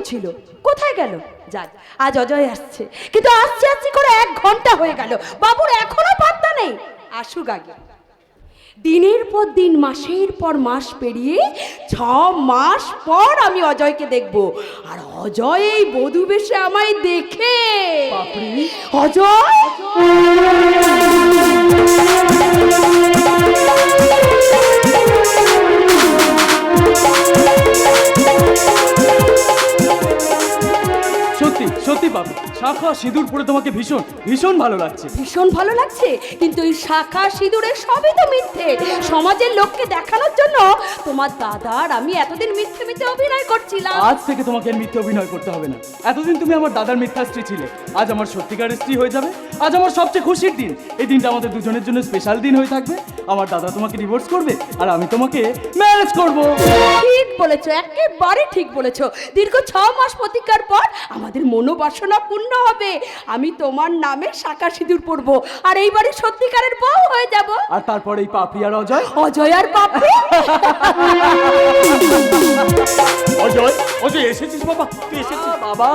ছিল, কোথায় গেল? যাক, আজ অজয় আসছে, কিন্তু আসছে আসছে করে 1 ঘন্টা হয়ে গেল, বাবুর এখনো পাত্তা নেই। আসুক আগে। দিনের পর দিন, মাসের পর মাস পেরিয়ে 6 মাস পর আমি অজয়কে দেখব, আর অজয় এই বধূ বেশে আমায় দেখে। অজয়, সত্যি সত্যি বাবু, শাখা সিঁদুর পরে তোমাকে ভীষণ ভীষণ ভালো লাগছে। ভীষণ ভালো লাগছে, কিন্তু এই শাখা সিঁদুরের সবই তো মিথ্যে, সমাজের লোককে দেখানোর জন্য তোমার দাদার আমি এতদিন মিথ্যে মিথ্যে অভিনয় করছিলাম। আজ থেকে তোমাকে আর মিথ্যে অভিনয় করতে হবে না। এতদিন তুমি আমার দাদার মিথ্যা স্ত্রী ছিলে, আজ আমার সত্যিকারের স্ত্রী হয়ে যাবে। আজ আমার সবচেয়ে খুশির দিন, এই দিনটা আমাদের দুজনের জন্য স্পেশাল দিন হয়ে থাকবে। আমার দাদা তোমাকে ডিভোর্স করবে আর আমি তোমাকে ম্যারেজ করব। ঠিক বলেছো, একেবারে ঠিক বলেছো। দীর্ঘ 6 মাস প্রতীক্ষার পর আমাদের মনোবাসনা পূর্ণ হবে, আমি তোমার নামে শাখা সিঁদুর পরবো, আর এইবারে সত্যিকারের বউ হয়ে যাব। আর তারপরে এই পাপড়ি আর অজয়, অজয় আর পাপড়ি। অজয়, অজয় এসেছিস বাবা? তুই এসেছিস? বাবা।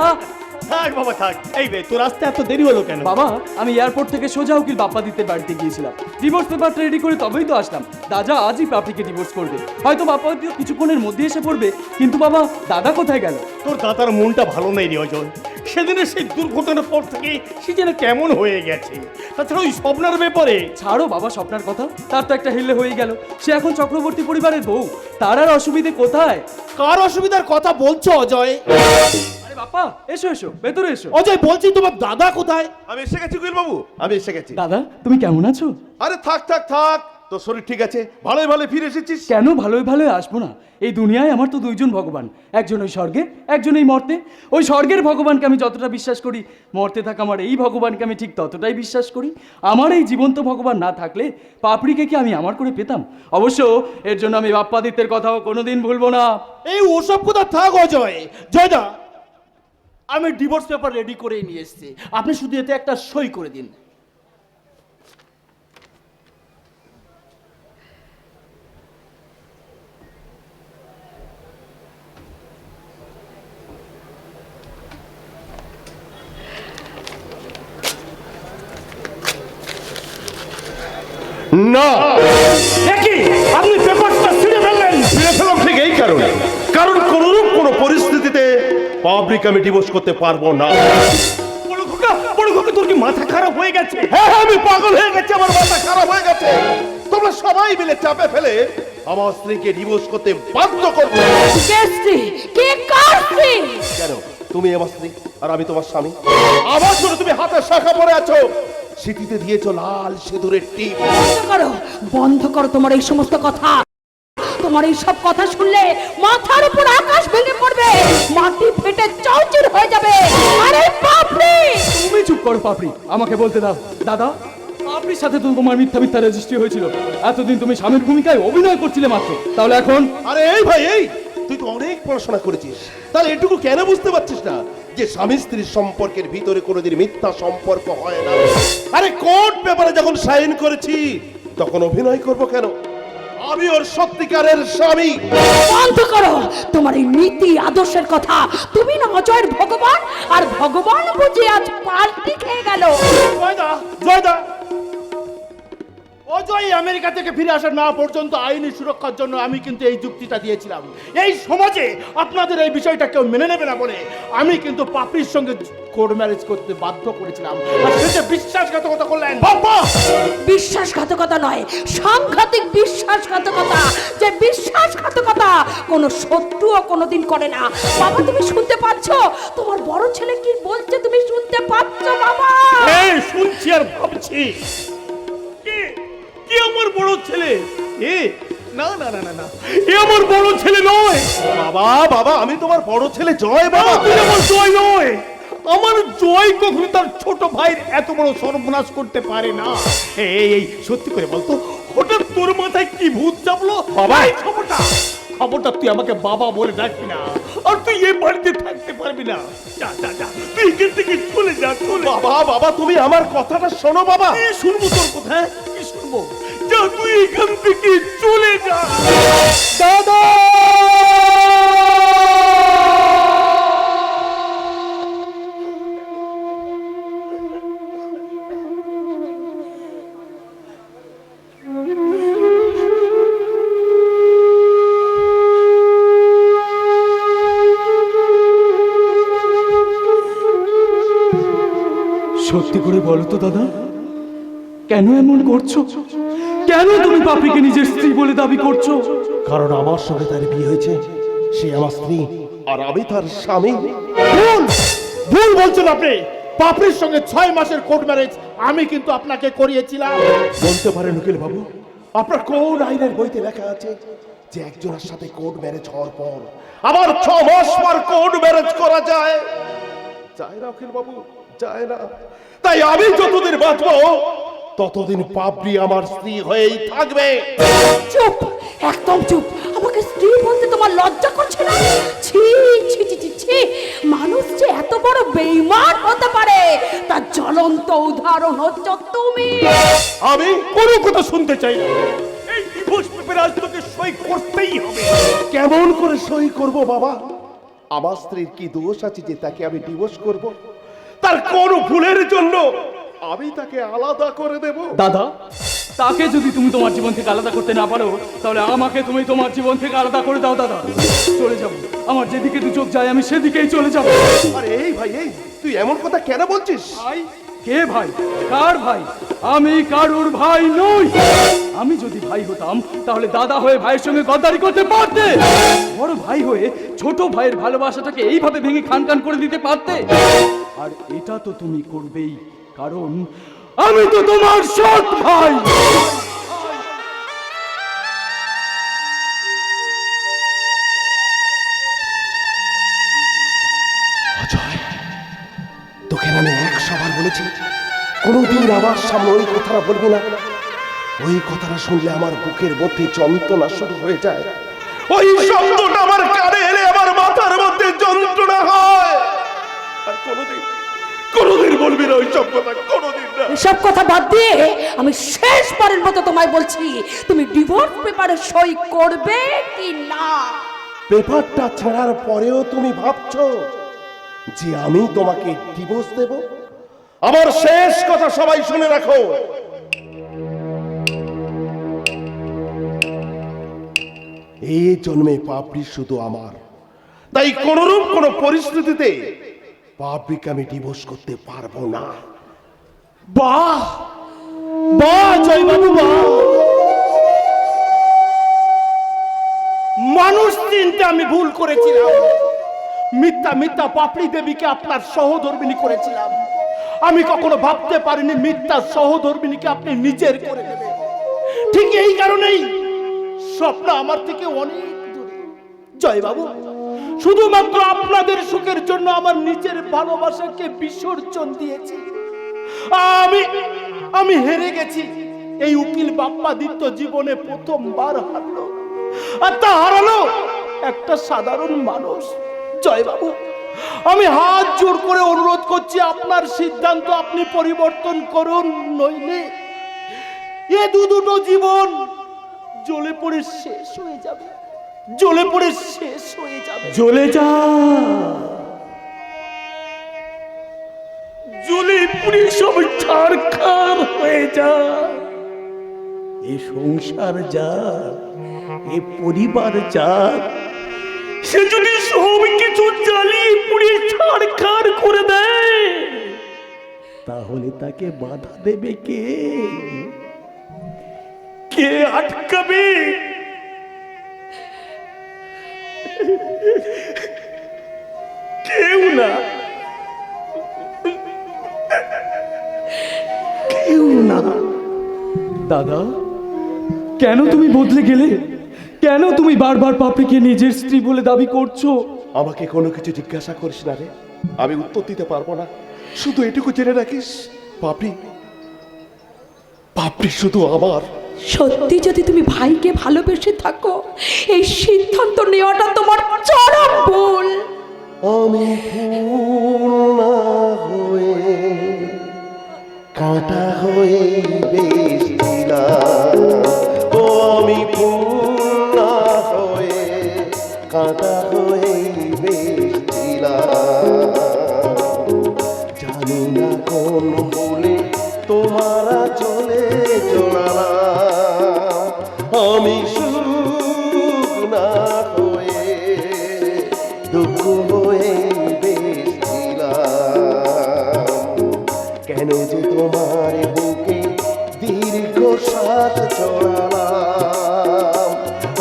থাক বাবা থাক। এই রে, তোর আসতে এত দেরি হলো কেন? বাবা, আমি এয়ারপোর্ট থেকে সোজা উকিল বাপ্পাদিত্যের বাড়িতে গিয়েছিলাম, ডিভোর্স পেপারটা রেডি করে তবেই তো আসলাম। দাদা আজই পাপড়িকে ডিভোর্স করবে, হয়তো বাপ্পাদিত্য কিছুক্ষণের মধ্যে এসে পড়বে। কিন্তু বাবা, দাদা কোথায় গেল? তোর দাদার মনটা ভালো নেই রে অজয়। সেদিনের সেই দুর্ঘটনার পর থেকে সে যেন কেমন হয়ে গেছে। তাছাড়া ওই স্বপ্নার ব্যাপারে। ছাড়ো বাবা স্বপ্নার কথা, তার তো একটা হিল্লে হয়ে গেল। সে এখন চক্রবর্তী পরিবারের বউ, তার আর অসুবিধে কোথায়? কার অসুবিধার কথা বলছো অজয়? আরে বাপ্পা, এসো এসো, ভেতরে এসো। অজয় বলছি, তোমার দাদা কোথায়? আমি এসে গেছি উকিল বাবু, আমি এসে গেছি। দাদা, তুমি কেমন আছো? আরে থাক থাক থাক, তোর শরীর ঠিক আছে? ভালোই ভালো ফিরে এসেছিস? কেন ভালোই ভালোই আসবো না? এই দুনিয়ায় আমার তো 2 জন ভগবান, একজন ওই স্বর্গে, একজন এই মর্তে। ওই স্বর্গের ভগবানকে আমি যতটা বিশ্বাস করি, মর্তে থাকা আমার এই ভগবানকে আমি ঠিক ততটাই বিশ্বাস করি। আমার এই জীবন্ত ভগবান না থাকলে পাপড়িকে কি আমি আমার করে পেতাম? অবশ্য এর জন্য আমি বাপ্পাদিত্যের কথাও কোনোদিন ভুলবো না। এই ওসব কথা থাক অজয়। জয়দা, আমি ডিভোর্স পেপার রেডি করে নিয়ে এসেছি, আপনি শুধু এতে একটা সই করে দিন। না, দেখি আপনি পেপারটা ছিঁড়ে ফেললেন। ফিরে ফেলাম ঠিক এই কারণে, কারণ কোনরূপ কোনো পরিস্থিতিতে পাবলিক আমি ডিভোর্স করতে পারবো না। বড় খোকা, তোর কি মাথা খারাপ হয়ে গেছে? হ্যাঁ, আমি পাগল হয়ে গেছি, আমার মাথা খারাপ হয়ে গেছে। তোমরা সবাই মিলে চাপে ফেলে আমার স্ত্রীকে ডিভোর্স করতে বাধ্য করছো। কে স্ত্রী? কে কার স্ত্রী? কেন? তুমি আমার স্ত্রী আর আমি তোমার স্বামী। আমার জন্য তুমি হাতে শাখা পরে আছো, সিটিতে দিয়েছো লাল সিঁদুরের টিপ। বন্ধ করো, বন্ধ করো তোমার এই সমস্ত কথা। তোমার এই সব কথা শুনলে মাথার উপর আকাশ ভেঙে পড়বে, মাটি ফেটে চৌচির হয়ে যাবে। আরে পাপড়ি! তুমি চুপ করো পাপড়ি, আমাকে বলতে দাও। দাদা, পাপড়ির সাথে তো তোমার মিথ্যা মিথ্যা রেজিস্ট্রি হয়েছিল। এতদিন তুমি স্বামীর ভূমিকায় অভিনয় করছিলে মাত্র, তাহলে এখন? আরে এই ভাই, এই তুই তো অনেক পড়াশোনা করেছিস, তাহলে এটুকু কেন বুঝতে পারছিস না যে স্বামী স্ত্রীর সম্পর্কের ভিতরে কোনোদিন মিথ্যা সম্পর্ক হয় না? আরে কোর্ট পেপারে যখন সাইন করেছি তখন অভিনয় করব কেন? আমি ওর সত্যিকারের স্বামী। বন্ধ করো তোমার এই নীতি আদর্শের কথা। তুমি না অজয়ের ভগবান, আর ভগবান বুঝে আজ পাল্টি খেয়ে গেল। জয়দা, জয়দা, অজয় আমেরিকা থেকে ফিরে আসা না পর্যন্ত আইনি সুরক্ষার জন্য আমি কিন্তু এই যুক্তিটা দিয়েছিলাম। এই সমাজে আপনাদের এই বিষয়টা কেউ মেনে নেবে না বলে আমি কিন্তু পাপড়ির সঙ্গে কোর্ট ম্যারেজ করতে বাধ্য করেছিলাম। আর সেটা বিশ্বাসঘাতকতা করলেন। বাবা, বিশ্বাসঘাতকতা নয়, সাংঘাতিক বিশ্বাসঘাতকতা। যে বিশ্বাসঘাতকতা কোনো শত্রুও কোনোদিন করে না। বাবা, তুমি শুনতে পাচ্ছ? তোমার বড় ছেলে কি বলছে তুমি শুনতে পাচ্ছ বাবা? এই শুনছি আর ভাবছি, কি আমার বড় ছেলে? এ না না না না না, এ আমার বড় ছেলে নয়। বাবা বাবা, আমি তোমার বড় ছেলে জয়। বাবা, তুই আমার জয় নয়। আমার জয় কখনো তার ছোট ভাইয়ের এত বড় সর্বনাশ করতে পারে না। এই সত্যি করে বলতো, হঠাৎ তোর মাথায় কি ভূত চাপলো? বাবা, এই খবরটা তুই আমাকে বাবা বলে ডাকবি না, আর তুই এ বাড়িতে থাকতে পারবি না। যা যা যা, তুই এখান থেকে চলে যা, চলে। বাবা বাবা, তুমি আমার কথাটা শোনো বাবা। কি শুনবো তোর কথা? কি শুনবো? যা, তুই এখান থেকে চলে যা। দাদা! সত্যি করে বলো তো দাদা, কেন এমন করছো? কেন তুমি পাপড়িকে নিজের স্ত্রী বলে দাবি করছো? কারণ আমার সঙ্গে তার বিয়ে হয়েছে, সে আমার স্ত্রী আর আমি তার স্বামী। ভুল ভুল বলছেন আপনি। পাপড়ির সঙ্গে 6 মাসের কোর্ট ম্যারেজ আমি কিন্তু আপনাকে করিয়েছিলাম। বলতে পারেন উকিল বাবু, আপনার কোন আইনের বইতে লেখা আছে যে একজনের সাথে কোর্ট ম্যারেজ হওয়ার পর আবার 6 মাস পর কোর্ট ম্যারেজ করা যায়? যায় না উকিল বাবু, যায় না। তাই আমি যতদিন বাঁচবো ততদিন পাপড়ি আমার স্ত্রী হয়েই থাকবে। চুপ, একদম চুপ। আমাকে স্ত্রী বলতে তোমার লজ্জা করছে না? ছি ছি ছি ছি ছি, মানুষ যে এত বড় বেঈমান হতে পারে তার জ্বলন্ত উদাহরণ হচ্ছে তুমি। আমি কোনো কথা শুনতে চাই না। এই ডিভোর্স পেপারে আজ তোকে সই করতেই হবে। কেমন করে সই করব বাবা? আমার স্ত্রীর কি দোষ আছে যে তাকে আমি ডিভোর্স করব? তার কোন ভুলের জন্য আমি তাকে আলাদা করে দেব? দাদা, তাকে যদি তুমি তোমার জীবন থেকে আলাদা করতে না পারো, তাহলে আমাকে তুমি তোমার জীবন থেকে আলাদা করে দাও দাদা। চলে যাবো, আমার যেদিকে দু চোখ যায় আমি সেদিকেই চলে যাবো। আরে এই ভাই, এই তুই এমন কথা কেন বলছিস? ভাই? কে ভাই? কার ভাই? আমি কারুর ভাই নই। আমি যদি ভাই হতাম তাহলে দাদা হয়ে ভাইয়ের সঙ্গে গদ্দারি করতে পারতে। বড় ভাই হয়ে ছোট ভাইয়ের ভালোবাসাটাকে এইভাবে ভেঙে খান খান করে দিতে পারতে। আর এটা তো তুমি করবেই, কারণ আমি তো তোমার সৎ ভাই। অজয়, তোকে আমি 100 বার বলেছি কোনোদিন আমার সামনে ওই কথাটা বলবি না। ওই কথাটা শুনলে আমার বুকের মধ্যে যন্ত্রণা শুরু হয়ে যায়। ওই শব্দটা আমার কানে এলে আমার মাথার মধ্যে যন্ত্রণা হয়। আর কোনোদিন বলবি না ওই শব্দটা, কোনোদিন না। এসব কথা বাদ দিয়ে আমি শেষবারের মতো তোমায় বলছি, তুমি ডিভোর্স পেপারে সই করবে কি না? পেপারটা ছাড়ার পরেও তুমি ভাবছো যে আমি তোমাকে ডিভোর্স দেব? আমার শেষ কথা সবাই শুনে রাখো। এই জন্মে পাপড়ি শুধু আমার, তাই কোনরূপ কোন পরিস্থিতিতে পাপড়িকে আমি ডিভোর্স করতে পারবো না। বাহ বাহ জয় বাবু, বাহ। মানুষ চিনতে আমি ভুল করেছিলাম। মিথ্যা মিথ্যা পাপড়ি দেবীকে আপনার সহধর্মিনী করেছিলাম। আমি কখনো ভাবতে পারিনি মিথ্যা সহধর্মিনীকে আপনি নিজের করে নেবেন। ঠিক এই কারণেই স্বপ্ন আমার থেকে অনেক দূরে। জয় বাবু, শুধুমাত্র আপনাদের সুখের জন্য আমার নিজের ভালোবাসাকে বিসর্জন দিয়েছি। আমি হেরে গেছি। এই উকিল বাপ্পাদিত্য জীবনে প্রথমবার হারলো, আর তা হারালো একটা সাধারণ মানুষ। জয় বাবু, আমি হাত জোর করে অনুরোধ করছি আপনার সিদ্ধান্ত আপনি পরিবর্তন করুন, নইলে এ দুটো জীবন জ্বলে পড়ে শেষ হয়ে যাবে, জ্বলে পড়ে শেষ হয়ে যাবে। চলে যা, জ্বলে পুড়ে সব ছারখার হয়ে যা। এ সংসার যা, এ পরিবার যা, সে যদি সব কিছু জ্বালিয়ে পুড়ে ছারখার করে দেয়, তাহলে তাকে বাধা দেবে কে? কে আটকাবে? কেউ না, কেউ না। দাদা, কেন তুমি বদলে গেলে? কেন তুমি বারবার পাপড়িকে নিজের স্ত্রী বলে দাবি করছো? আমাকে কোনো কিছু জিজ্ঞাসা করিস না রে, আমি উত্তর দিতে পারবো না। শুধু এটুকু জেনে রাখিস, পাপড়ি শুধু আমার। সত্যি যদি তুমি ভাইকে ভালোবেসে থাকো, এই সিদ্ধান্ত নেওয়াটা তোমার চরম ভুল। আমি ফুল না হয়ে কাঁটা হয়ে বেশিলাম, ও আমি ফুল না হয়ে কাঁটা হয়ে বেশিলাম। জানি না কোন ভুলে তোমারা চলে জড়ালাম, আমি সুখ না হয়ে দুঃখ হয়ে বেশিলাম। কেন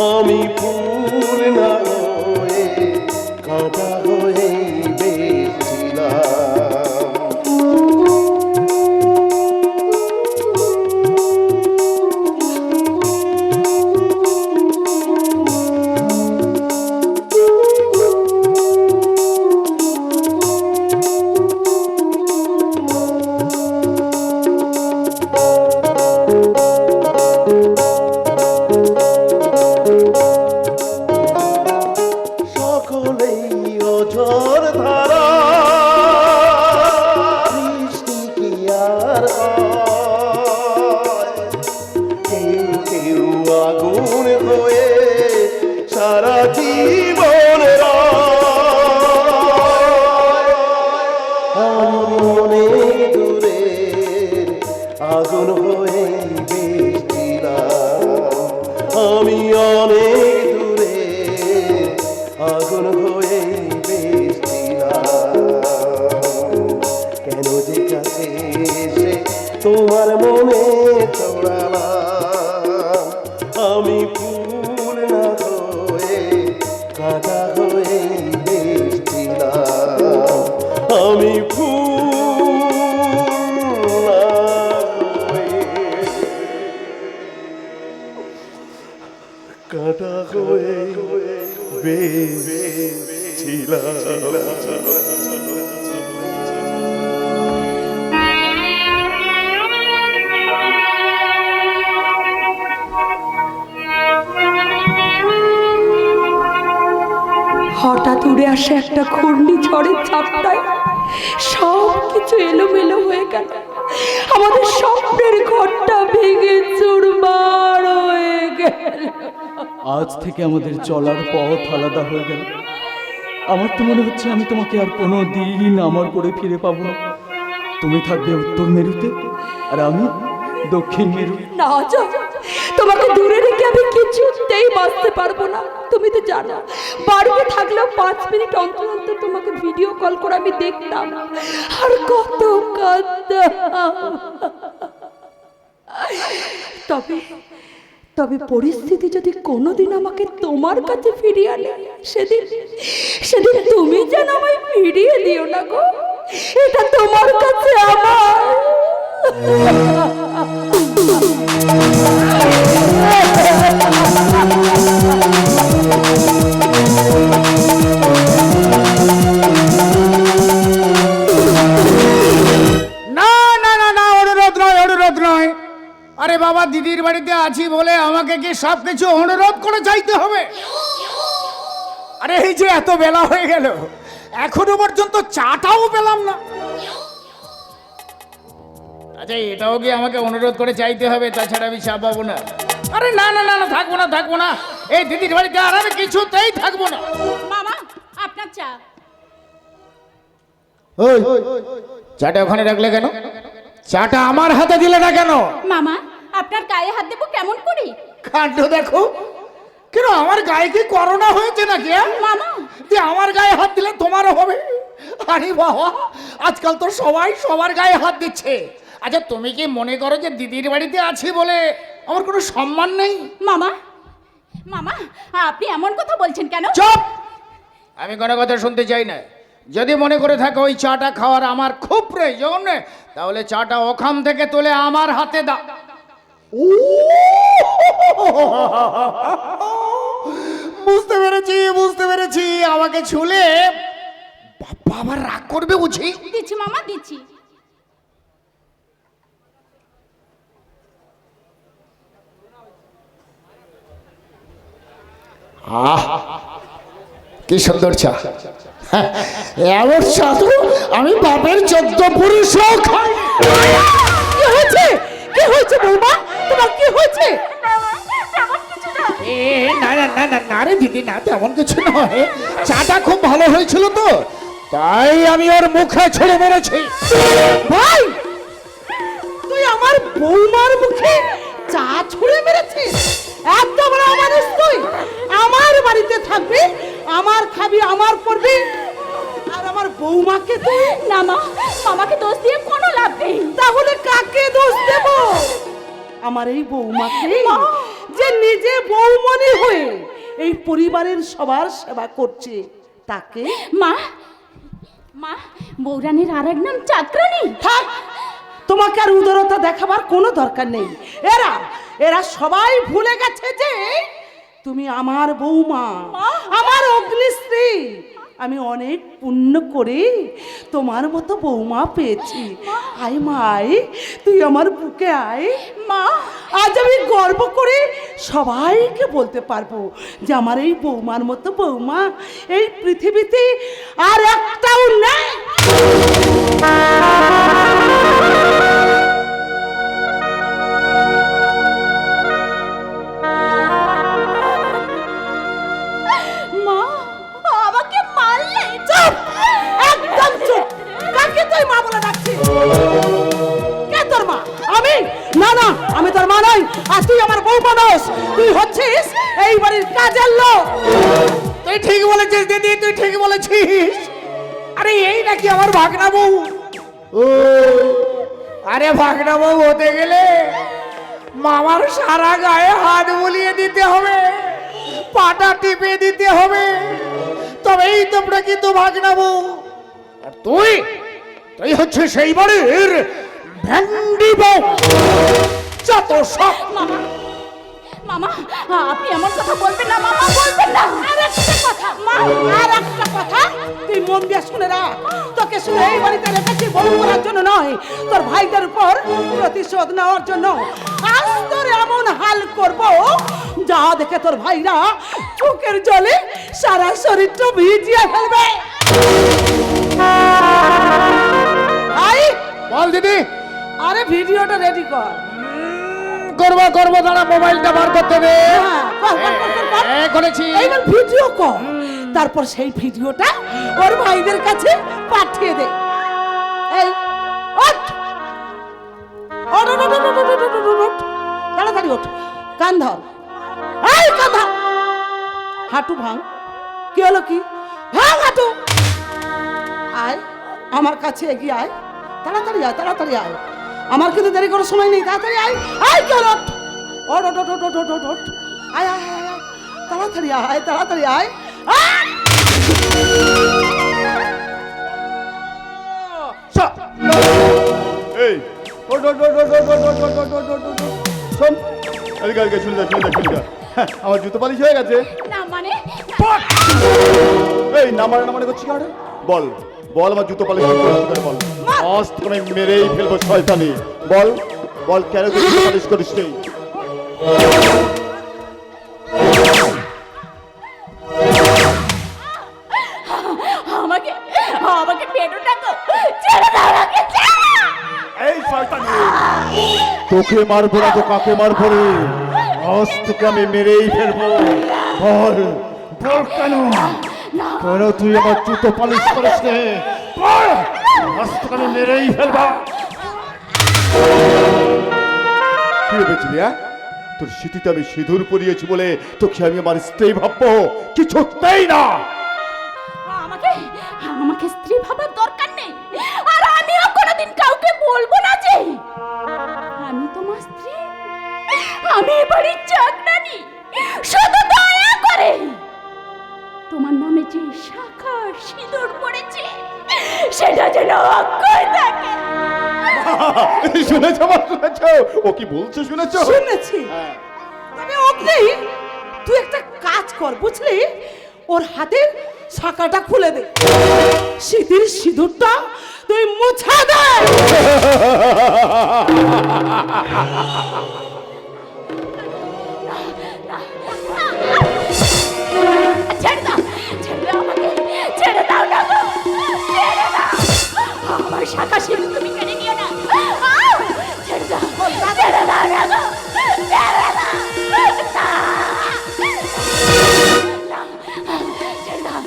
আমি ফুল না হয়ে কাঁটা হয়ে বেঁচেছিলাম। সকলেই অঝর ধারা বৃষ্টি কি আর হয়? কেউ কেউ আগুন হয়ে সারা জীবন অনেক দূরে আগুন হয়ে বেঁচেছিলাম। আমি অনেক দূরে আগুন হয়ে বেঁচেছিলাম। কেন যে কাছে এসে তোমার মনে চড়ালাম? আমি ফুল না হয়ে কাঁটা হয়ে বেঁচেছিলাম। আমি ফুল না হয়ে কাঁটা হয়ে হঠাৎ উড়ে আসে একটা ঘূর্ণিঝড়ের ঝাপটায় সব কিছু এলোমেলো হয়ে গেল। আমাদের স্বপ্নের ঘরটা ভেঙে চুরমার হয়ে গেল। আজ থেকে আমাদের চলার পথ আলাদা হয়ে গেল। আমার তো মনে হচ্ছে আমি তোমাকে আর কোনো দিন আমার করে ফিরে পাবো না। তুমি থাকবে উত্তর মেরুতে আর আমি দক্ষিণ মেরু। না অজয়, তোমাকে দূরে রেখে আমি কিছুতেই বাঁচতে পারবো না। তুমি তো জানো বাড়িতে থাকলেও 5 মিনিট অন্তর অন্তর তোমাকে ভিডিও কল করে আমি দেখতাম আর কত কাঁদতাম। তবে তবে পরিস্থিতি যদি কোনোদিন আমাকে তোমার কাছে ফিরিয়ে আনে, সেদিন সেদিন তুমি যেন আমায় ফিরিয়ে দিও না গো। এটা তোমার কাছে আমার। না না না না, অনুরোধ নয়, অনুরোধ নয়। আরে বাবা, দিদির বাড়িতে আছি বলে আমাকে কি সব কিছু অনুরোধ করে চাইতে হবে? আরে এই যে এত বেলা হয়ে গেল, এখনো পর্যন্ত চাটাও পেলাম না। আচ্ছা, এটাও কি আমাকে অনুরোধ করে চাইতে হবে? তাছাড়া আমি চা পাবো না। আরে না না না না, থাকবো না, থাকবো না। এই দিদির বাড়িতে আর আমি কিছুতেই থাকবো না। মামা, আপনার চা। ওই চাটা ওখানে রাখলে কেন? চাটা আমার হাতে দিলে না কেন? মামা, আপনার গায়ে হাত দেবো কেমন করে? কাণ্ড দেখো। কেন, আমার গায়ে কি করোনা হয়েছে নাকি? মামা, যে আমার গায়ে হাত দিলে তোমারও হবে? আরে বাবা, আজকাল তো সবাই সবার গায়ে হাত দিচ্ছে। আচ্ছা, তুমি কি মনে করো যে দিদির বাড়িতে আছি বলে আমার কোনো সম্মান নেই? মামা, মামা, আপনি এমন কথা বলছেন কেন? চুপ! আমি কোনো কথা শুনতে চাই না। যদি মনে করে থাকো ওই চাটা খাওয়ার আমার খুব প্রয়োজন, তাহলে চাটা ওখান থেকে তুলে আমার হাতে দাও। বুঝতে পেরেছি, বুঝতে পেরেছি। আমাকে ছুলে বাবা আবার রাগ করবে বুঝি। দিচ্ছি মামা, দিচ্ছি। আহ, কি সুন্দর চা! এমন চা তো আমি বাপের 14 পুরুষও খাই। কি হয়েছে? কি হয়েছে বৌমা? তোমার কি হয়েছে? এ না না না না না রে দিদি, না, তেমন কিছু নয়। চাটা খুব ভালো হয়েছিল তো, তাই আমি ওর মুখে ছুঁড়ে মেরেছি। ভাই, তুই আমার বৌমার মুখে চা ছুঁড়ে মেরেছিস? একদম না, আমার তুই আমার বাড়িতে থাকবি, আমার খাবি, আমার পড়বি, আর আমার বৌমাকে তুই না মা, মামাকে দোষ দিয়ে কোনো লাভ নেই। তাহলে কাকে দোষ দেব? আমার এই বৌমাকে, যে নিজে বৌমনি হয়ে পরিবারের সবার সেবা করছে তাকে। মা মা বৌরানীর আর এক নাম চাকরানী। থাক, তোমাকে আর উদারতা দেখাবার কোনো দরকার নেই। এরা এরা সবাই ভুলে গেছে যে তুমি আমার বৌমা, আমার অগ্নিশ্রী। আমি অনেক পুণ্য করে তোমার মতো বৌমা পেয়েছি। আয় মাই, তুই আমার বুকে আয় মা। আজ আমি গর্ব করে সবাইকে বলতে পারবো যে আমার এই বৌমার মতো বৌমা এই পৃথিবীতে আর একটাও নেই। মা আমাকে মারলে। চুপ, একদম চুপ। কাকে তুই মা বলে ডাকছিস? কে তোর মা? আমি? না না, আমি তোর মা নই। আর তুই আমার বৌমা নস। তুই হচ্ছিস এই বাড়ির কাজের লোক। তুই ঠিক বলেছিস দিদি, তুই ঠিক বলেছিস। আরে এই নাকি আমার ভাগনা বউ? ও আরে ভাগনা বউ হতে গেলে মামার সারা গায়ে হাত বুলিয়ে দিতে হবে, পাটা টিপে দিতে হবে, তবেই তোমরা কিন্তু ভাগনা বউ। আর তুই তুই হচ্ছে সেই বাড়ির ভ্যান্ডি বউ। যত সব। মামা মামা আপনি এমন কথা বলবেন না মামা, বলবেন না। আর একটা কথা মা, আর একটা কথা তুই মন দিয়ে শুনে রাখ। তোকে শুনে এই বাড়িতে রেখেছি বউ করার জন্য নয়, তোর ভাইদের উপর প্রতিশোধ নেওয়ার জন্য। আজ তোর এমন হাল করব যা দেখে তোর ভাইরা চোখের জলে সারা শরীরটা ভিজিয়ে ফেলবে। ভাই বল দিদি। আরে ভিডিওটা রেডি কর। করবো করবো, দাঁড়া মোবাইলটা বার করতে দে। হ্যাঁ, কর, কর, কর, কর, কর। করেছি। এইবার ভিডিও কর, তারপর সেই ভিডিওটা ওর ভাইদের কাছে পাঠিয়ে দে। এই ওঠ, ওঠ, ওঠ, ওঠ, ওঠ, ওঠ, ওঠ, ওঠ, ওঠ, ওঠ। তাড়াতাড়ি ওঠ, কান ধর। এই কান ধর, হাঁটু ভাঙ। কি হলো কি? ভাঙ হাঁটু। আয় আমার কাছে এগিয়ে আয়, তাড়াতাড়ি আয়, তাড়াতাড়ি আয়। আমার কিন্তু দেরি করার সময় নেই, তাড়াতাড়ি আয়। আয় কি হলো? ওঠ, ওঠ, ওঠ, ওঠ, ওঠ, ওঠ, ওঠ। আয় আয় আয় আয়, তাড়াতাড়ি আয়, তাড়াতাড়ি আয়। আয়! এই ওট ওট ওট ওট ওট ওট ওট ওট ওট ওট ওট ওট। শোন, এদিকে এদিকে শুনে যা, শুনে যা, শুনে যা। হ্যাঁ, আমার জুতো পালিশ হয়ে গেছে। না মানে এই না মানে করছি কারে? বল বল, আমার জুতো পালিশ করে বল। আজ তোকে আমি মেরেই ফেলবো শয়তানি। বল বল, কেন তুই জুতো পালিশ করিস নি? আমাকে আমাকে পেটো টাকো, ছেড়ে দাও আমাকে, ছেড়ে দাও। এই শয়তানি, তোকে মারবো না তো কাকে মারবো রে? আজ তোকে আমি মেরেই ফেলবো। বল বল, কেন কেন তুই আমার জুতো পালিশ করিস নে? বল, আজ তোকে আমি মেরেই ফেলবো। কি ভেবেছিলি? তোর স্মৃতিতে আমি সিঁদুর পরিয়েছি বলে তোকে আমি আমার স্ত্রী ভাববো? কিছুতেই না। আমাকে আমাকে স্ত্রী ভাবার দরকার নেই, আর আমিও কোনোদিন কাউকে বলবো না যে আমি তোমার স্ত্রী। আমি এ বাড়ির চাকরানী। শুধু দয়া করে তোমার নামে যে শাখা সিঁদুর পড়েছে সেটা যেন অক্ষয় থাকে। শুনেছো মা, শুনেছো ও কি বলছে? শুনেছো? শুনেছি। তবে অগ্নি, তুই একটা কাজ কর বুঝলি, ওর হাতের শাখাটা খুলে দে, সিঁদুর সিঁদুরটা তুই মুছা দে। ছেড়ে দাও, ছেড়ে দাও আমাকে, ছেড়ে দাও না গো, ছেড়ে দাও। আমার শাখা সিঁদুর তুমি কেড়ে নিও না। ছেড়ে দাও, ছেড়ে দাও না গো, ছেড়ে দাও। না, ছেড়ে দাও,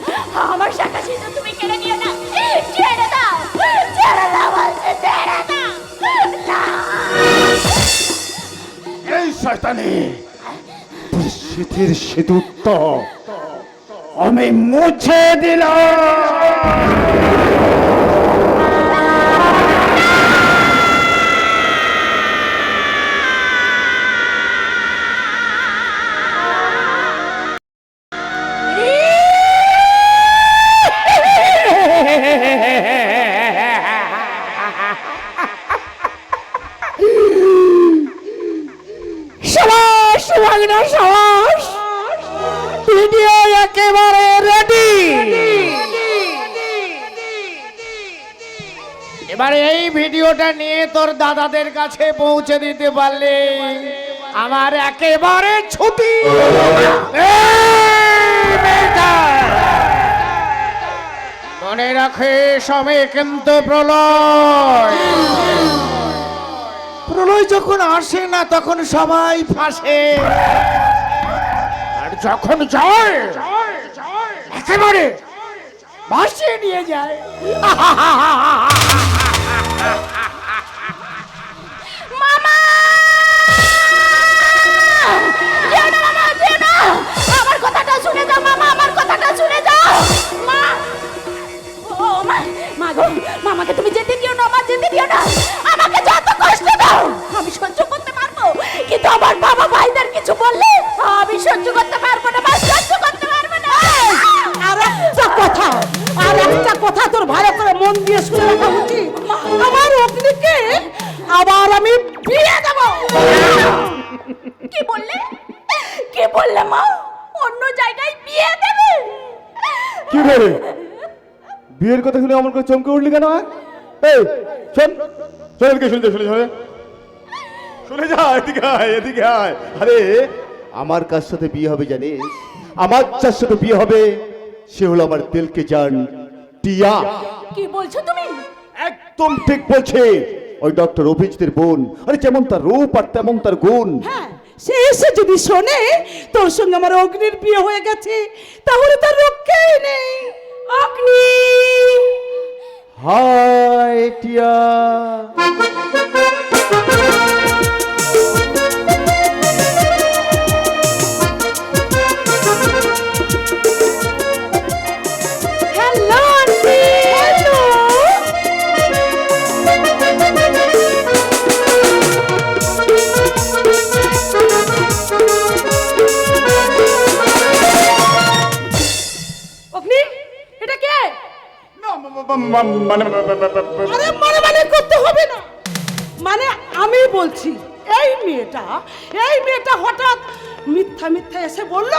আমার শাখা সিঁদুর তুমি কেড়ে নিও না। ছেড়ে দাও, ছেড়ে দাও বলছে, ছেড়ে দাও। না। এই শয়তানি, তোর স্মৃতির সিঁদুরটা আমি মুছে দিলাম। ভিডিও একেবারে রেডি। এবারে এই ভিডিওটা নিয়ে তোর দাদাদের কাছে পৌঁছে দিতে পারলে আমার একেবারে ছুটি। এই মেয়েটা, মনে রাখে সময় কিন্তু প্রলয়। প্রলয় যখন আসে না তখন সবাই ফাঁসে, আর যখন যায় একেবারে ভাসিয়ে নিয়ে যায়। মামা! যেও না মামা, যেও না! আমার কথাটা শুনে যাও মামা, আমার কথাটা শুনে যাও। মা! ও মা, মা গো, মামাকে তুমি যেতে দিও না, মা যেতে দিও না। আমাকে যত কষ্ট দাও আমি সহ্য করতে পারবো, কিন্তু আমার বাবা ভাইদের কিছু বললে আমি সহ্য করতে পারবো না, মা সহ্য করতে পারবো না। আর একটা কথা তোর ভালো করে মন দিয়ে শুনে রাখা উচিত, আমার অগ্নিকে আবার আমি বিয়ে দেব। কি বললে? কি বললে মা? অন্য জায়গায় বিয়ে দেবে? কি রে বিয়ের কথা শুনে আমার করে চমকে উঠলি কেন? এই শোন, শোন এদিকে, শুনতে শুনে শুনে শুনে যা, এদিকে আয়, এদিকে আয়। আরে আমার কার সাথে বিয়ে হবে জানিস? আমার যার সাথে বিয়ে হবে সে হলো আমার দিলকে জান টিয়া। কি বলছো তুমি? একদম ঠিক বলছে, ওই ডক্টর অভিজিতের বোন। আরে যেমন তার রূপ আর তেমন তার গুণ। হ্যাঁ, সে এসে যদি শোনে তোর সঙ্গে আমার অগ্নির বিয়ে হয়ে গেছে, তাহলে তার রক্ষাই নেই। অগ্নি! হাই টিয়া। Hello aunty. হ্যালো। অগ্নি, এটা কে? আরে মানে করতে হবে না, মানে আমি বলছি এই মেয়েটা হঠাৎ মিথ্যা মিথ্যা এসে বলল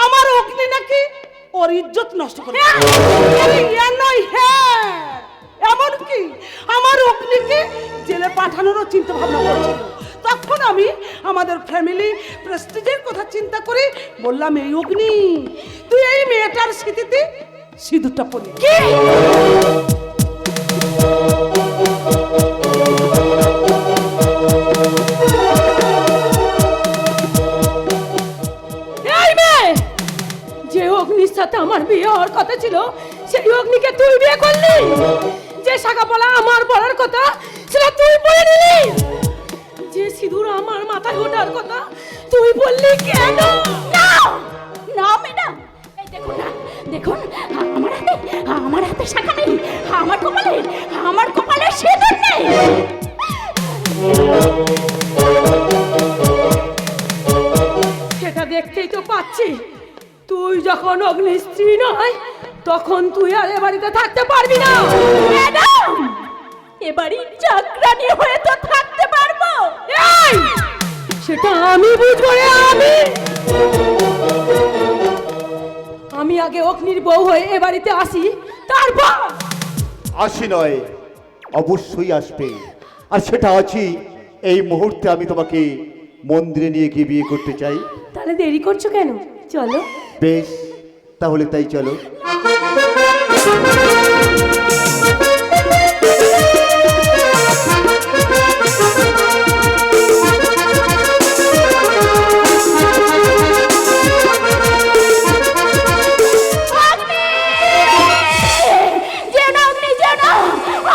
আমার অগ্নি নাকি ওর ইজ্জত নষ্ট করে। আরে ইয়া নয়, হ্যাঁ, এমনকি আমার অগ্নিকে জেলে পাঠানোরও চিন্তা ভাবনা করছিল। তখন আমি আমাদের ফ্যামিলি প্রেস্টিজের কথা চিন্তা করে বললাম, এই অগ্নি তুই এই মেয়েটার স্মৃতিতে সিঁদুরটা পরি। কি? এই মেয়ে, যে অগ্নির সাথে আমার বিয়ে হওয়ার কথা ছিল সেই অগ্নিকে তুই বিয়ে করলি। যে শাখা পলা আমার পড়ার কথা সেটা তুই পরে নিলি। যে সিঁদুর আমার মাথায় ওঠার কথা তুই বললি কেন? না না ম্যাডাম, এই দেখুন না, দেখুন আমার হাতে শাখা নেই, আমার কপালে সিঁদুর নেই। সেটা দেখতেই তো পাচ্ছি, তুই যখন অগ্নির স্ত্রী নয় তখন তুই আর এ বাড়িতে থাকতে পারবি না। ম্যাডাম, এবারই চাকরানি হয়ে তো থাকতে পারবো। এই, সেটা আমি বুঝবো রে, আমি আগে অগ্নির বউ হয়ে এ বাড়িতে আসি, তারপর। আসি নয়, অবশ্যই আসবে, আর সেটা আছি। এই মুহূর্তে আমি তোমাকে মন্দিরে নিয়ে গিয়ে বিয়ে করতে চাই। তাহলে দেরি করছো কেন? চলো। বেশ, তাহলে তাই চলো। যেও না অগ্নি, যেও না,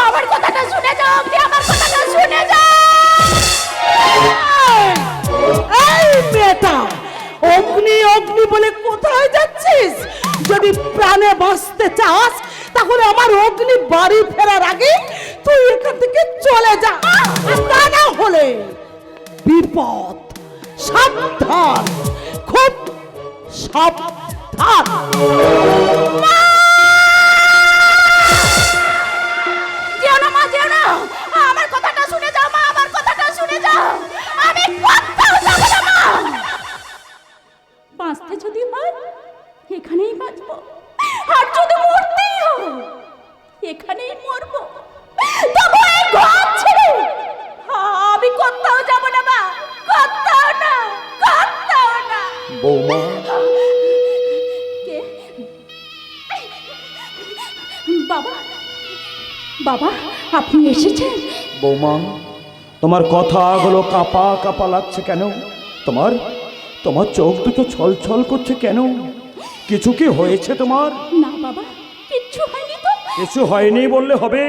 আমার কথাটা শুনে যাও অগ্নি, আমার কথাটা শুনে যাও। এই মেয়েটা, অগ্নি অগ্নি বলে কোথায় যাচ্ছিস? যদি প্রাণে বাঁচতে চাস তাহলে আমার অগ্নি বাড়ি ফেরার আগে তুই এখান থেকে চলে যা, আর তা না হলে বিপদ। সাবধান, খুব সাবধান। যেও না মা, যেও না, আমার কথাটা শুনে যাও মা, আমার কথাটা শুনে যাও। আমি কোথাও যাব না মা। বাঁচতে যদি হয় এখানেই বাঁচবো, আর যদি মরতেই হয় এখানেই মরবো। তবু এই ঘর ছেড়ে আমি কোথাও যাব না মা, কোথাও না, কোথাও না। বৌমা, কে? বাবা, বাবা আপনি এসেছেন? বৌমা, তোমার কথাগুলো কাঁপা কাঁপা লাগছে কেন? তোমার তোমার চোখ দুটো ছল ছল করছে কেন? কিছু কি হয়েছে তোমার? না বাবা, কিচ্ছু হয়নি তো। কিছু হয়নি বললে হবে?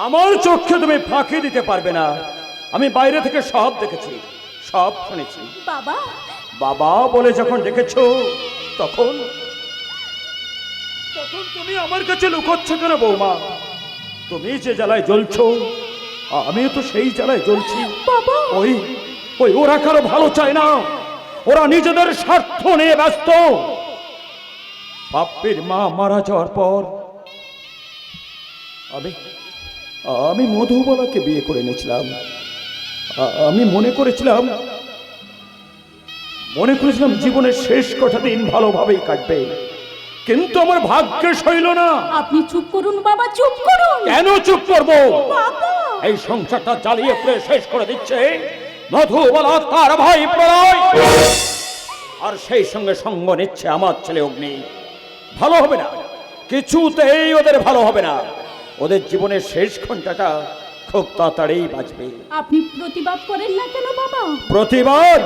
আমার চোখে তুমি ফাঁকি দিতে পারবে না। আমি বাইরে থেকে সব দেখেছি, সব শুনেছি। বাবা, বাবা বলে যখন ডেকেছো তখন তখন তুমি আমার কাছে লুকোচ্ছ কেন বৌমা? তুমি যে জ্বালায় জ্বলছো আমিও তো সেই জ্বালায় জ্বলছি। বাবা। ওই ওই ওরা কারো ভালো চায় না, ওরা নিজেদের স্বার্থ নিয়ে ব্যস্ত। বাপ্পির মা মারা যাওয়ার পর আমি আমি মধুবালাকে বিয়ে করে নিয়েছিলাম। আমি মনে করেছিলাম জীবনের শেষ কটা দিন ভালোভাবেই কাটবে, কিন্তু আমার ভাগ্যে সইল না। আপনি চুপ করুন বাবা, চুপ করুন। কেন চুপ করবো? বাবা, এই সংসারটা জ্বালিয়ে পুড়ে শেষ করে দিচ্ছে মধুবালা, তার ভাই প্রলয়, আর সেই সঙ্গে সঙ্গ নিচ্ছে আমার ছেলে অগ্নি। ভালো হবে না, কিছুতেই ওদের ভালো হবে না। ওদের জীবনের শেষ ঘন্টাটা খুব তাড়াতাড়ি বাঁচবে। আপনি প্রতিবাদ করেন না কেন বাবা? প্রতিবাদ?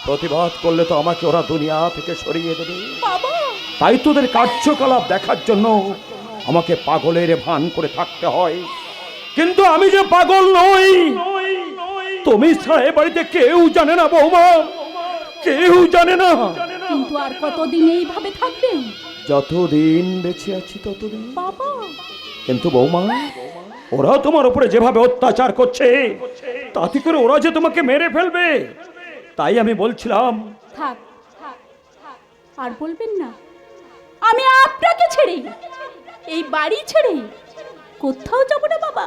প্রতিবাদ করলে তো আমাকে ওরা দুনিয়া থেকে সরিয়ে দেবে বাবা। তাই তোদের কার্যকলাপ দেখার জন্য আমাকে পাগলের ভান করে থাকতে হয়। কিন্তু আমি যে পাগল নই তুমি ছাড়া এ বাড়িতে কেউ জানে না বৌমা, কেউ জানে না। কিন্তু আর কতদিন এইভাবে থাকবেন? যতদিন বেঁচে আছি ততদিন। বাবা, কিন্তু বৌমা, ওরা তোমার উপরে যেভাবে অত্যাচার করছে তাতে করে ওরা যে তোমাকে মেরে ফেলবে, তাই আমি বলছিলাম। থাক, আর বলবেন না। আমি আপনাকে ছেড়ে, এই বাড়ি ছেড়ে কোথাও যাব না বাবা,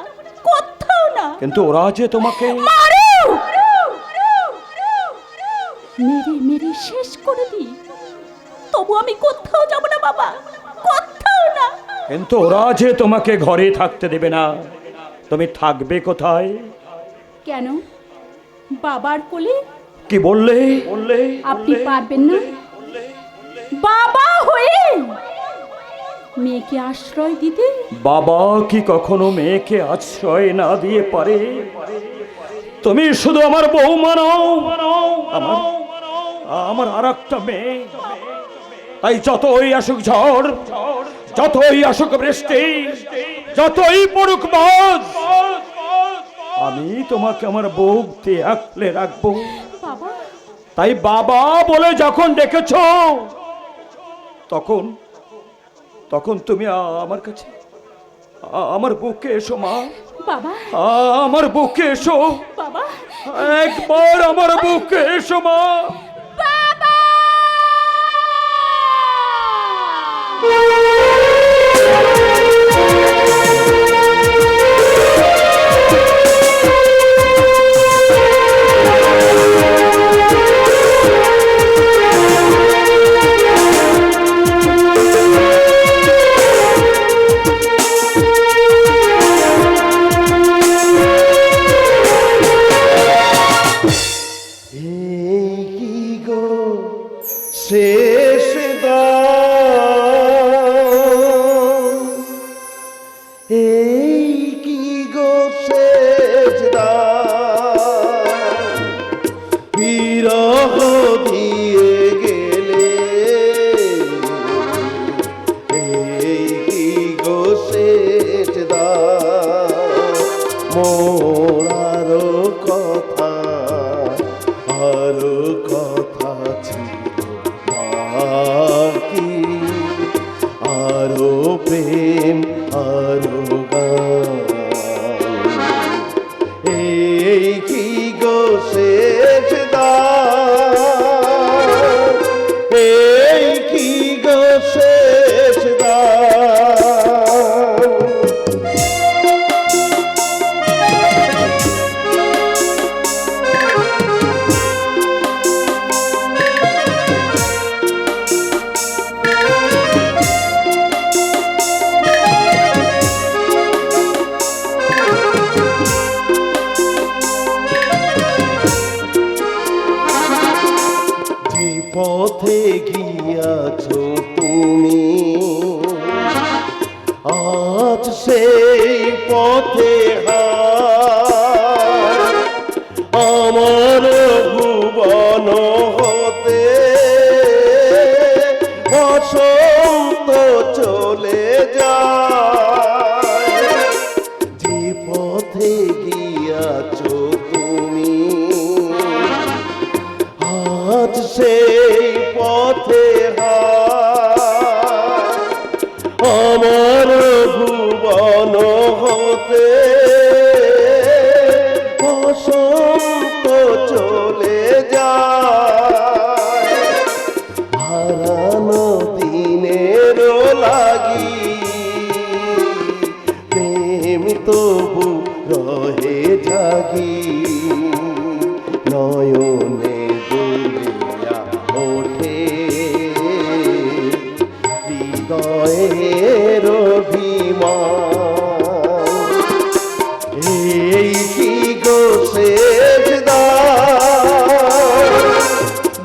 কোথাও না। কিন্তু ওরা যে তোমাকে মারো, মেরে মেরে শেষ করে দিই, তবু আমি কোথাও যাব না বাবা, কোথাও না। কিন্তু ওরা যে তোমাকে ঘরে থাকতে দেবে না, তুমি থাকবে কোথায়? কেন? বাবার কোলে? কি বললে? আপনি পারবেন না বাবা হয়ে মেয়েকে আশ্রয় দিতে? বাবা কি কখনো মেয়েকে আশ্রয় না দিয়ে পারে? তুমি শুধু আমার বৌমা নও, আমার আর একটা মেয়ে। তাই যতই আসুক ঝড়, যতই আসুক বৃষ্টি, যতই পড়ুক বাজ, আমি তোমাকে আমার বুক দিয়ে আঁকলে রাখবো। বাবা, তাই বাবা বলে যখন ডেকেছো তখন তখন তুমি আমার কাছে, আমার বুকে এসো মা, বাবা, আমার বুকে এসো, বাবা, একবার আমার বুকে এসো মা। বাবা। শেষ এই কি গো শেষ বিরহ দিয়ে গেলে, এই কি গো শেষ মোরারো কথা, আরো কথা ছিল পথে গিয়াছ তুমি আজ সেই পথে আমার ভুবন হতে বসন্ত চলে যায় যে পথে গিয়াছ তুমি আজ সেই পথে আমার ভুবন হতে বসন্ত চলে যায় হারানো দিনের লাগি প্রেম তবু রহে জাগি নয়নে দুলিয়া ওঠে হৃদয়ের অভিমান এই কি গো শেষ দ্বার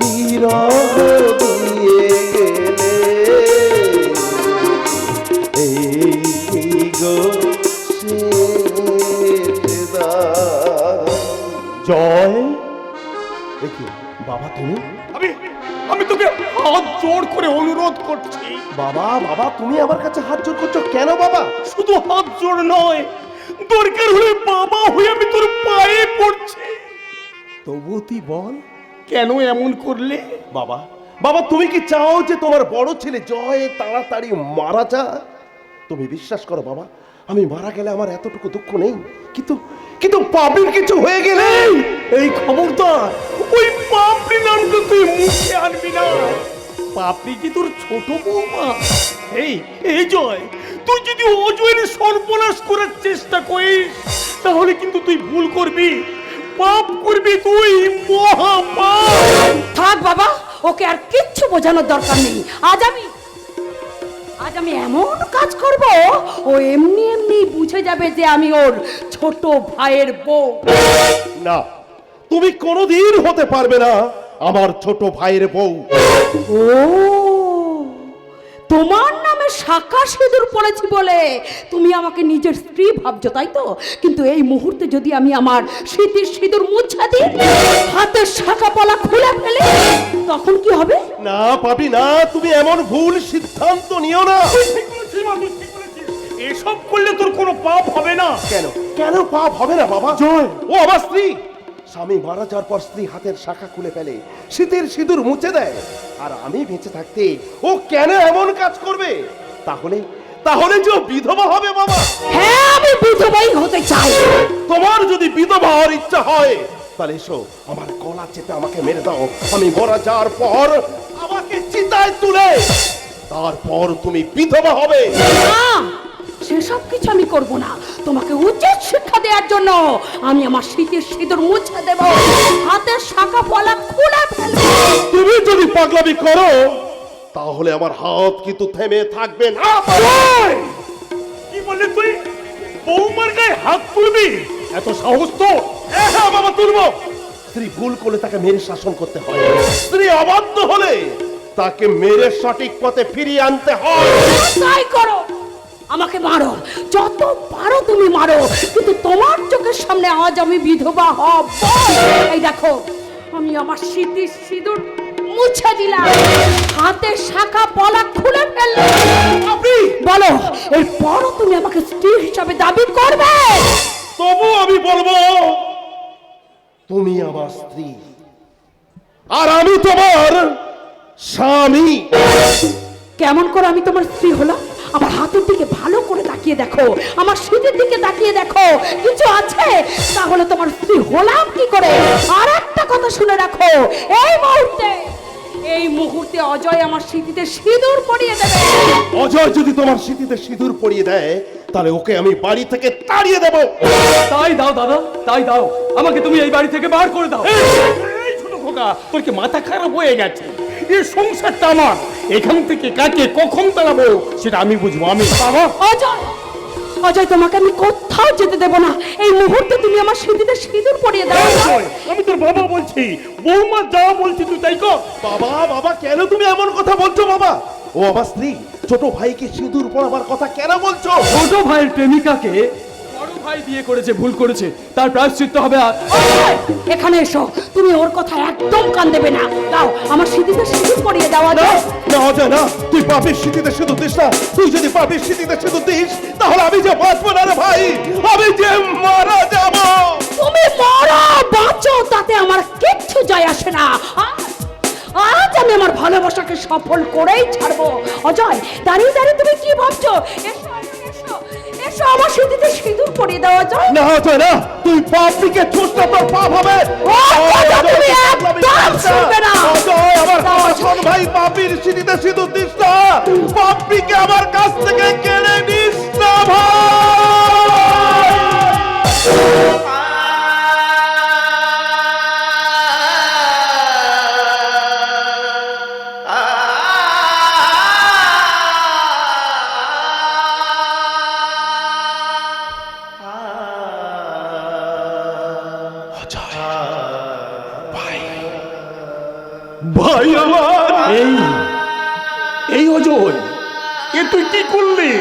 বিরহ দিয়ে গেলে এই কি গো শেষ দ্বার জয় দেখি বাবা তুমি আমি তোকে হাত জোড় করে অনুরোধ করছি। বাবা বাবা তুমি আমার কাছে হাত জোড় করছো কেন বাবা? শুধু হাত জোড় নয়, দরকার হলে বাবা হয়ে আমি তোর পায়ে পড়ছি। তবু তুই বল কেন এমন করলে? বাবা বাবা তুমি কি চাও যে তোমার বড় ছেলে জয় তাড়াতাড়ি মারা যাক? তুমি বিশ্বাস করো বাবা, আমি মারা গেলে আমার এতটুকু দুঃখ নেই, কিন্তু কিন্তু পাপড়ির কিছু হয়ে গেলে এই খবরদার ওই পাপড়ি নামটা তুই মুখে আনবি না। পাপড়ি কি তোর ছোট বৌমা? এই জয়, তুই যদি অজয়ের সর্বনাশ করার চেষ্টা করিস তাহলে কিন্তু তুই ভুল করবি, পাপ করবি, তুই মহা পাপ। থাক বাবা, ওকে আর কিচ্ছু বোঝানোর দরকার নেই। আজ আমি এমন কাজ করব, ও এমনি এমনি বুঝে যাবে যে আমি ওর ছোট ভাইয়ের বউ। না, তুমি কোনোদিন হতে পারবে না আমার ছোট ভাইয়ের বউ। ও, তোমার নামে শাঁখা সিঁদুর পড়েছি বলে তুমি আমাকে নিজের স্ত্রী ভাবছো, তাই তো? কিন্তু এই মুহূর্তে যদি আমি আমার স্মৃতির সিঁদুর মুছে দিই, হাতের শাঁখা পলা খুলে ফেলে, তখন কি হবে? না পাপি না, তুমি এমন ভুল সিদ্ধান্ত নিও না। এসব করলে তোর কোনো পাপ হবে না। কেন কেন পাপ হবে না বাবা? জয়, ও আমার স্ত্রী। স্বামী মারা যাওয়ার পর স্ত্রী হাতের শাখা খুলে ফেলে, শীতের সিঁদুর মুছে দেয়, আর আমি বেঁচে থাকতে ও কেন এমন কাজ করবে? তাহলে যে ও বিধবা হবে বাবা। হ্যাঁ, আমি বিধবাই হতে চাই। তোমার যদি বিধবা হওয়ার ইচ্ছা হয় তাহলে এসো, আমার গলা চেপে আমাকে মেরে দাও। আমি মারা যাওয়ার পর আমাকে চিতায় তুলে তারপর তুমি বিধবা হবে। না, সেসব কিছু আমি করব না। তোমাকে উচিত শিক্ষা দেওয়ার জন্য আমি আমার স্মৃতির সিঁদুর মুছে দেব, হাতের শাখা পলা খুলে ফেলব। তুমি যদি পাগলামি করো তাহলে আমার হাত কিন্তু থেমে থাকবে না। কি বললি তুই? বৌমার গায়ে হাত তুলবি? এত সাহস তো? হ্যাঁ বাবা, তুলবো। স্ত্রী ভুল করলে তাকে মেরে শাসন করতে হয়, স্ত্রী অবাধ্য হলে তাকে মেরে সঠিক পথে ফিরিয়ে আনতে হয়। তাই করো, আমাকে মারো, যত পারো তুমি মারো, কিন্তু তোমার চোখের সামনে আজ আমি বিধবা হব। এই দেখো, আমি আমার স্মৃতির সিঁদুর মুছে দিলাম, হাতের শাখা পলা খুলে ফেললাম। বলো, এরপরও তুমি আমাকে স্ত্রী হিসাবে দাবি করবে? তবু আমি বলবো তুমি আমার স্ত্রী আর আমি তোমার স্বামী। কেমন করে আমি তোমার স্ত্রী হলাম? আমার হাতের দিকে ভালো করে তাকিয়ে দেখো, আমার স্মৃতির দিকে তাকিয়ে দেখো, কিছু আছে? তাহলে তোমার স্ত্রী হলাম কি করে? আর একটা কথা শুনে রাখো, এই মুহূর্তে অজয় আমার স্মৃতিতে সিঁদুর পরিয়ে দেবে। অজয় যদি তোমার স্মৃতিতে সিঁদুর পরিয়ে দেয় তাহলে ওকে আমি বাড়ি থেকে তাড়িয়ে দেব। তাই দাও দাদা, তাই দাও, আমাকে তুমি এই বাড়ি থেকে বার করে দাও। এই ছোট খোকা, তোর কি মাথা খারাপ হয়ে গেছে? এই সংসারটা আমার, এখান থেকে কাকে কখন তাড়াবো সেটা আমি বুঝবো। আমি অজয়, অজয়, তোমাকে আমি কোথাও যেতে দেব না। এই মুহূর্তে তুমি আমার সিঁথিতে সিঁদুর পরিয়ে দাও অজয়। আমি তোর বাবা বলছি, বৌমা যা বলছি তুই তাই কর। বাবা বাবা কেন তুমি এমন কথা বলছো বাবা? ও আমার স্ত্রী, ছোট ভাইকে সিঁদুর পরাবার কথা কেন বলছো? ছোট ভাইয়ের প্রেমিকাকে বড় ভাই বিয়ে করেছে, ভুল করেছে, তার প্রায়শ্চিত্ত হবে আজ। অজয়, এখানে এসো। তুমি ওর কথা একদম কান দেবে না। দাও আমার সিঁথিতে সিঁদুর পরিয়ে দাও অজয়। না অজয় না, তুই পাপের স্মৃতিতে সিঁদুর দিস না। তুই যদি পাপের স্মৃতিতে সিঁদুর দিস তাহলে আমি যে বাঁচবো না রে ভাই, আমি যে মারা যাব। তুমি মরো বাঁচো তাতে আমার কিচ্ছু যায় আসে না। আজ আমি আমার ভালোবাসাকে সফল করেই ছাড়বো। অজয়, দাঁড়িয়ে দাঁড়িয়ে তুমি কি ভাবছো? এসো এসো এসো, আমার সিঁথিতে সিঁদুর পরিয়ে দাও অজয়। না অজয় না, তুই পাপীকে ছুঁচ না, তোর পাপ হবে। অজয়, তুমি একদম শুনবে না। অজয় আমার কথা শোন ভাই, পাপীর স্মৃতিতে সিঁদুর দিস না, পাপীকে আমার কাছ থেকে কেড়ে নিস না ভাই। ভাই আমার, এই অজয়, এ তুই কি করলি?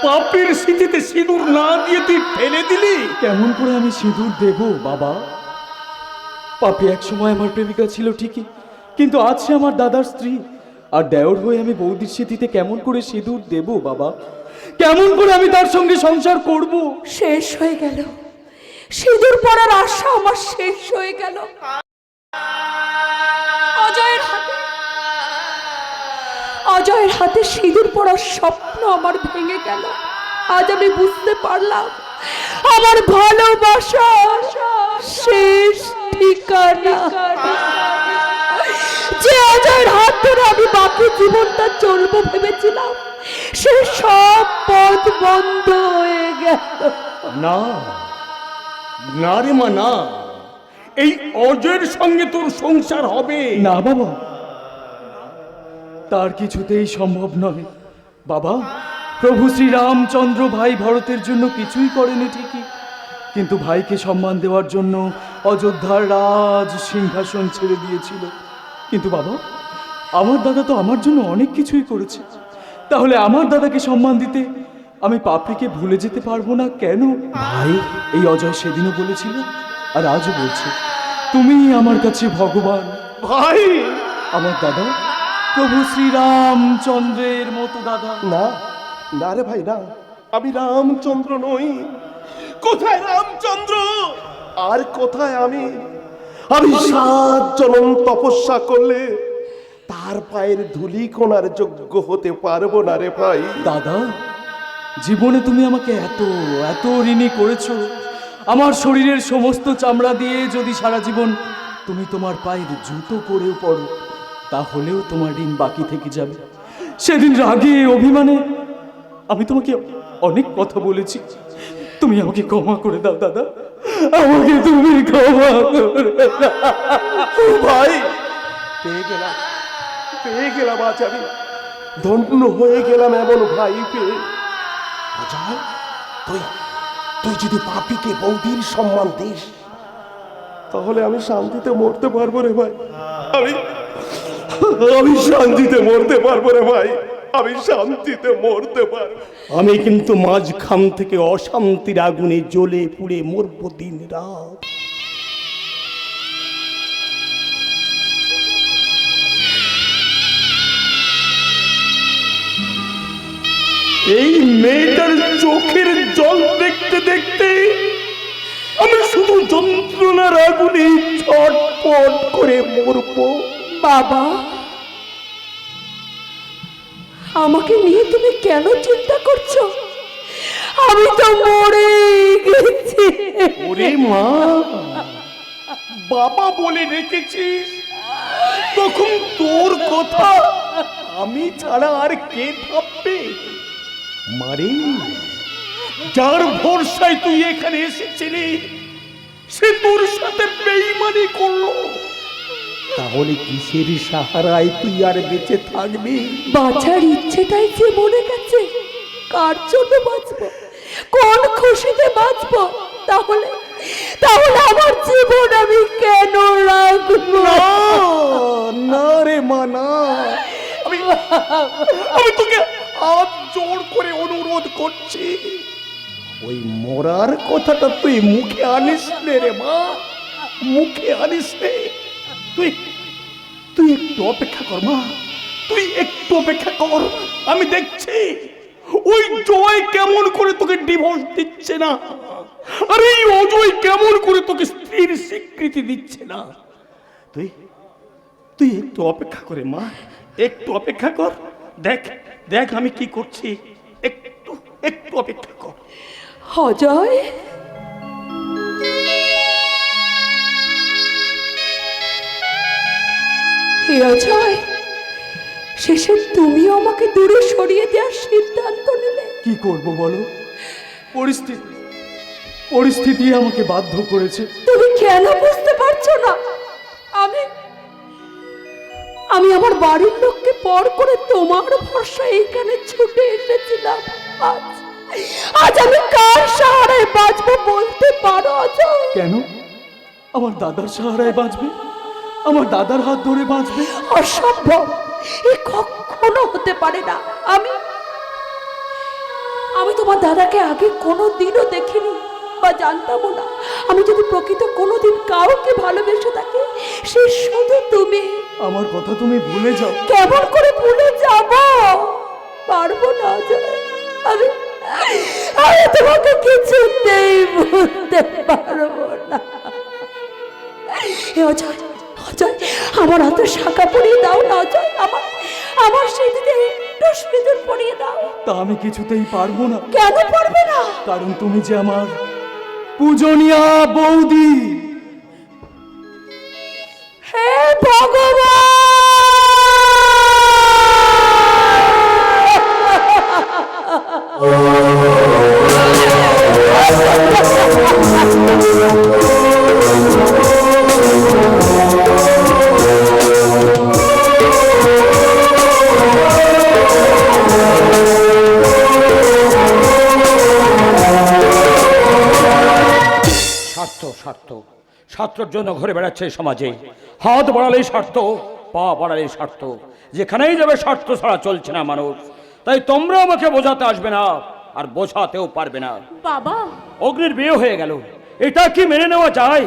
পাপের স্মৃতিতে সিঁদুর না দিয়ে তুই ফেলে দিলি। কেমন করে আমি সিঁদুর দেব বাবা? পাপি এক সময় আমার প্রেমিকা ছিল ঠিকই, কিন্তু আজ সে আমার দাদার স্ত্রী। আর দেওর হয়ে আমি বৌদির স্মৃতিতে কেমন করে সিঁদুর দেব বাবা? কেমন করে আমি তার সঙ্গে সংসার করব? শেষ হয়ে গেল, সিঁদুর পরার আশা আমার শেষ হয়ে গেল। অজয়ের হাতে সিঁদুর পরার স্বপ্ন আমার ভেঙে গেল। আজ আমি বুঝতে পারলাম আমার ভালোবাসা শেষ ঠিকানা। যে অজয়ের হাত ধরে আমি বাকি জীবনটা চলবো ভেবেছিলাম, সে সব পথ বন্ধ হয়ে গেল। না না রে মা, না, এই অজয়ের সঙ্গে তোর সংসার হবে না বাবা, তার কিছুতেই সম্ভব নয়। বাবা, প্রভু শ্রীরামচন্দ্র ভাই ভরতের জন্য কিছুই করেনি ঠিকই, কিন্তু ভাইকে সম্মান দেওয়ার জন্য অযোধ্যার রাজ সিংহাসন ছেড়ে দিয়েছিল। কিন্তু বাবা, আমার দাদা তো আমার জন্য অনেক কিছুই করেছে, তাহলে আমার দাদাকে সম্মান দিতে আমি পাপড়িকে ভুলে যেতে পারবো না কেন? ভাই, এই অজয় সেদিনও বলেছিল আর আজও বলছে, তুমিই আমার কাছে ভগবান। ভাই। আমার দাদা প্রভু শ্রীরামচন্দ্রের মতো দাদা। না না রে ভাই না, আমি রামচন্দ্র নই। কোথায় রামচন্দ্র আর কোথায় আমি? আমি 7 জনম তপস্যা করলে তার পায়ের ধুলি কোনার যোগ্য হতে পারবো না রে ভাই। দাদা, জীবনে তুমি আমাকে এত এত ঋণী করেছো। আমার শরীরের সমস্ত চামড়া দিয়ে যদি সারা জীবন তুমি তোমার পায়ের জুতো করেও পড়ো, তাহলেও তোমার ঋণ বাকি থেকে যাবে। সেদিন রাগে অভিমানে আমি তোমাকে অনেক কথা বলেছি, তুমি আমাকে ক্ষমা করে দাও দাদা, আমাকে তুমি ক্ষমা করে দাও। ভাই, পেয়ে গেলাম আজ আমি, ধন্য হয়ে গেলাম এমন ভাই পেয়ে। অজয়, তুই যদি পাপীকে বৌদির সম্মান দিস তাহলে আমি শান্তিতে মরতে পারবো রে ভাই। আমি শান্তিতে মরতে পারবো রে ভাই, আমি শান্তিতে মরতে পারবো। আমি কিন্তু মাঝখান থেকে অশান্তির আগুনে জ্বলে পুড়ে মরবো দিন রাত। এই মেয়েটার চোখের জল দেখতে দেখতে আমি শুধু যন্ত্রণার আগুনে ছটফট করে মরবো। বাবা, আমাকে নিয়ে তুমি কেন চিন্তা করছো? আমি তো মরে গেছি। ওরে মা, বাবা বলে রেখেছিস, তখন তোর কথা আমি ছাড়া আর কে ভাববে? মারে, যার ভরসায় তুই এখানে এসেছিলি সে তোর সাথে বেঈমানি করলো, তাহলে কিসের সাহারায় তুই আর বেঁচে থাকবি? বাঁচার ইচ্ছেটাই যে মনে গেছে, কার জন্য বাঁচবো? কোন খুশিতে বাঁচবো? তাহলে তাহলে আমার জীবন আমি কেন রাখবো? না রে মা না, আমি তোকে হাত জোড় করে অনুরোধ করছি, ওই মরার কথাটা তুই মুখে আনিস নে রে মা, মুখে আনিস নে। তুই তুই একটু অপেক্ষা কর মা, তুই একটু অপেক্ষা কর। আমি দেখছি ওই জয় কেমন করে তোকে ডিভোর্স দিচ্ছে না, আর এই অজয় কেমন করে তোকে স্ত্রীর স্বীকৃতি দিচ্ছে না। তুই তুই একটু অপেক্ষা করে মা, একটু অপেক্ষা কর। দেখ দেখ আমি কি করছি, একটু একটু অপেক্ষা কর। অজয়, হে অজয়, শেষে তুমিও আমাকে দূরে সরিয়ে দেওয়ার সিদ্ধান্ত নিলে। কি করব বলো, পরিস্থিতি পরিস্থিতি আমাকে বাধ্য করেছে। তুমি কেন বুঝতে পারছো না? আমি আমি আমার বাড়ির লোককে পর করে তোমার ভরসায় এইখানে ছুটে এসেছিলাম। আজ আজ আমি কার সাহারায় বাঁচবো বলতে পারো অজয়? কেন আমার দাদার সাহারায় বাঁচবে, আমার দাদার হাত ধরে বাঁচবে? অসম্ভব, এ কখনো হতে পারে না। আমি আমি তোমার দাদাকে আগে কোনোদিনও দেখিনি বা জানতামও না। আমি যদি প্রকৃত কোনোদিন কাউকে ভালোবেসে থাকি, সে শুধু তুমি। আমার কথা তুমি ভুলে যাও। কেমন করে ভুলে যাব? পারবো না অজয়, আমি আমি তোমাকে কিছুতেই ভুলতে পারবো না। এ অজয়, অজয়, আমার হাতে শাখা পরিয়ে দাও না অজয়, আমার আমার স্মৃতিতে একটু সিঁদুর পরিয়ে দাও। তা আমি কিছুতেই পারবো না। কেন পারবে না? কারণ তুমি যে আমার পূজনীয়া বৌদি। হে ভগবান! স্বার্থ স্বার্থ স্বার্থের জন্য ঘুরে বেড়াচ্ছে এই সমাজে। হাত বাড়ালেই স্বার্থ, পা বাড়ালেই স্বার্থ, যেখানেই যাবে স্বার্থ ছাড়া চলছে না মানুষ। তাই তোমরা আমাকে বোঝাতে আসবে না, আর বোঝাতেও পারবে না। বাবা, অগ্নির বিয়ে হয়ে গেল, এটা কি মেনে নেওয়া যায়?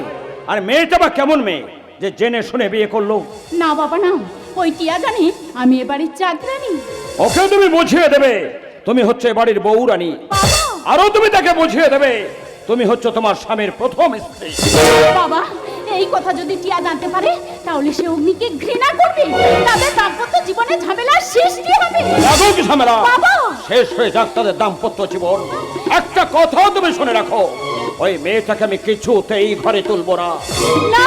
আর মেয়েটা বা কেমন মেয়ে যে জেনে শুনে বিয়ে করলো? না বাবা না, ওই টিয়া জানি আমি এ বাড়ির চাকরানি। ওকে তুমি বুঝিয়ে দেবে তুমি হচ্ছে বাড়ির বউরানী, বাবা, আরো তুমি তাকে বুঝিয়ে দেবে তুমি হচ্ছে তোমার স্বামীর প্রথম স্ত্রী। বাবা, এই কথা যদি টিয়া জানতে পারে তাহলে সে অগ্নিকে ঘৃণা করবে, তাদের দাম্পত্য জীবনে ঝামেলার সৃষ্টি হবে। লাগুক ঝামেলা, বাবা! শেষ হয়ে যাক তাদের দাম্পত্য জীবন। একটা কথা তুমি শুনে রাখো, ওই মেয়েটাকে আমি কিছুতেই ঘরে তুলবো না। না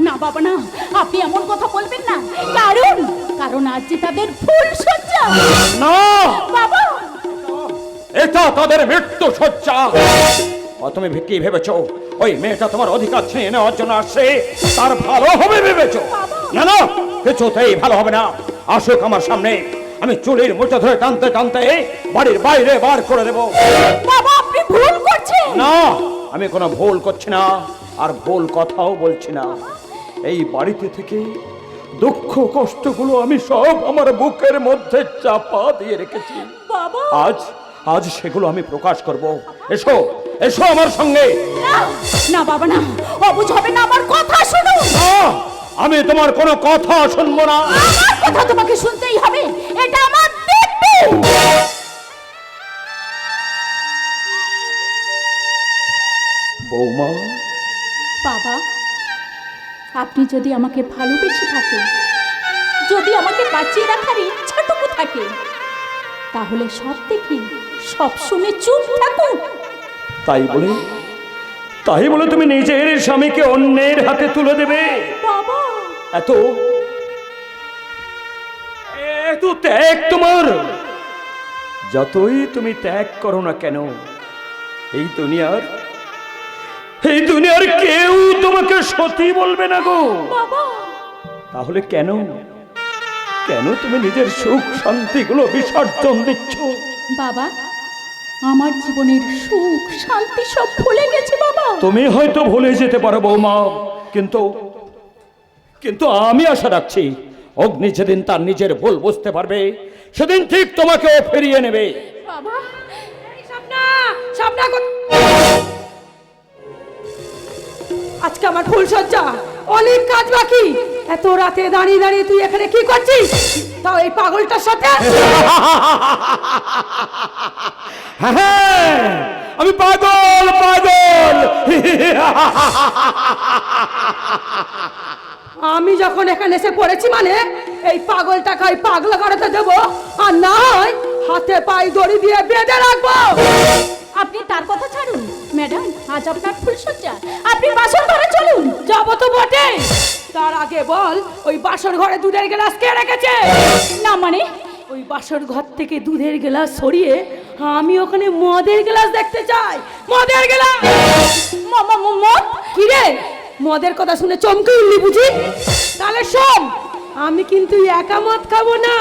না বাবা না, আপনি এমন কথা বলবেন না, কারণ কারণ আজ যে তাদের ফুল সজ্জা। না বাবা, এটা তাদের মৃত্যু সজ্জা। তুমি কি ভেবেছো ওই মেয়েটা তোমার অধিকার ছিনিয়ে নেওয়ার জন্য আসছে, তার ভালো হবে ভেবেছো? না না, কিছুতেই ভালো হবে না। আসুক আমার সামনে, আমি চুলের মুঠো ধরে টানতে টানতে বাড়ির বাইরে বার করে দেব। বাবা আপনি ভুল করছেন। না, আমি কোনো ভুল করছি না, আর ভুল কথাও বলছি না। এই বাড়িতে থেকে দুঃখ কষ্টগুলো আমি সব আমার বুকের মধ্যে চাপা দিয়ে রেখেছি। বাবা, আজ আজ সেগুলো আমি প্রকাশ করব। এসো এসো আমার সঙ্গে। না না বাবা না, অবুঝ হবে না, আমার কথা শুনুন। না, আমি তোমার কোনো কথা শুনবো না। আমার কথা তোমাকে শুনতেই হবে, এটা আমার দেখবে। বৌমা, বাবা, আপনি যদি আমাকে ভালোবেসে থাকেন, যদি আমাকে বাঁচিয়ে রাখার ইচ্ছাটুকু থাকে, তাহলে সব দেখে সব শুনে চুপ থাকুন। তাই বলে তুমি নিজের স্বামীকে অন্যের হাতে তুলে দেবে? বাবা, এত এত ত্যাগ তোমার? যতই তুমি ত্যাগ করো না কেন, এই দুনিয়ার কেউ তোমাকে সতী বলবে না গো। বাবা, তাহলে কেন কেন তুমি নিজের সুখ শান্তিগুলো বিসর্জন দিচ্ছ? বাবা, আমার জীবনের সুখ শান্তি সব ভুলে গেছি বাবা। তুমি হয়তো ভুলে যেতে পারো বৌমা, কিন্তু কিন্তু আমি আশা রাখছি অগ্নি যেদিন তার নিজের ভুল বুঝতে পারবে সেদিন ঠিক তোমাকেও ফিরিয়ে নেবে। বাবা আজকে আমার ফুলসজ্জা, অনেক কাজ বাকি। এত রাতে দাঁড়িয়ে দাঁড়িয়ে তুই এখানে কি করছিস? তাও এই পাগলটার সাথে? হ্যাঁ, আমি পাগল পাগল। আমি যখন এখানে এসে পড়েছি মানে এই পাগলটাকে ওই পাগলা করাতে দেবো, আর না হয় হাতে পায়ে দড়ি দিয়ে বেঁধে রাখবো। আপনি তার কথা ছাড়ুন ম্যাডাম, আজ আপনার ফুলসজ্জা, আপনি বাসর ঘরে চলুন। যাবো তো বটে, তার আগে বল ওই বাসর ঘরে দুধের গ্লাস কে রেখেছে? না মানে? ওই বাসর ঘর থেকে দুধের গ্লাস সরিয়ে আমি ওখানে মদের গ্লাস দেখতে চাই। মদের গ্লাস। মদ? কি রে, মদের কথা শুনে চমকে উঠলি বুঝি? তাহলে শোন, আমি কিন্তু একা মদ খাবো না,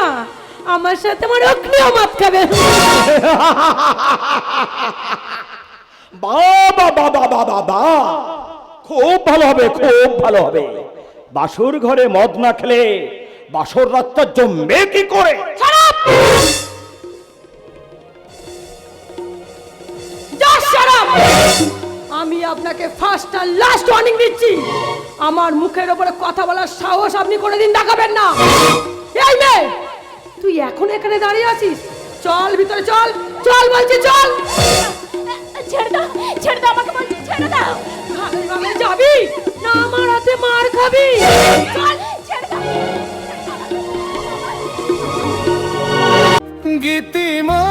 আমার সাথে আমার অগ্নিও মদ খাবে। বাবা বাবা বাবা বা, খুব ভালো হবে, খুব ভালো হবে। বাসর ঘরে মদ না খেলে বাসর রাতটা জমবে কি করে? Just shut up! আমি আপনাকে ফার্স্ট আর লাস্ট ওয়ার্নিং দিচ্ছি, আমার মুখের ওপরে কথা বলার সাহস আপনি কোনোদিন দেখাবেন না। এই মেয়ে, তুই এখন এখানে দাঁড়িয়ে আছিস? চল ভিতরে চল, চল বলছি চল। ছেড়ে দাও, ছেড়ে দাও আমাকে, বলছি ছেড়ে দাও। ভালোই ভালোই যাবি না আমার হাতে মার খাবি? চল, ছেড়ে দাও। গীতিমা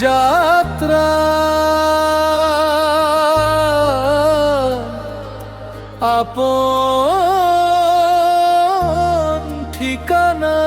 যাত্রা আপন ঠিকানা।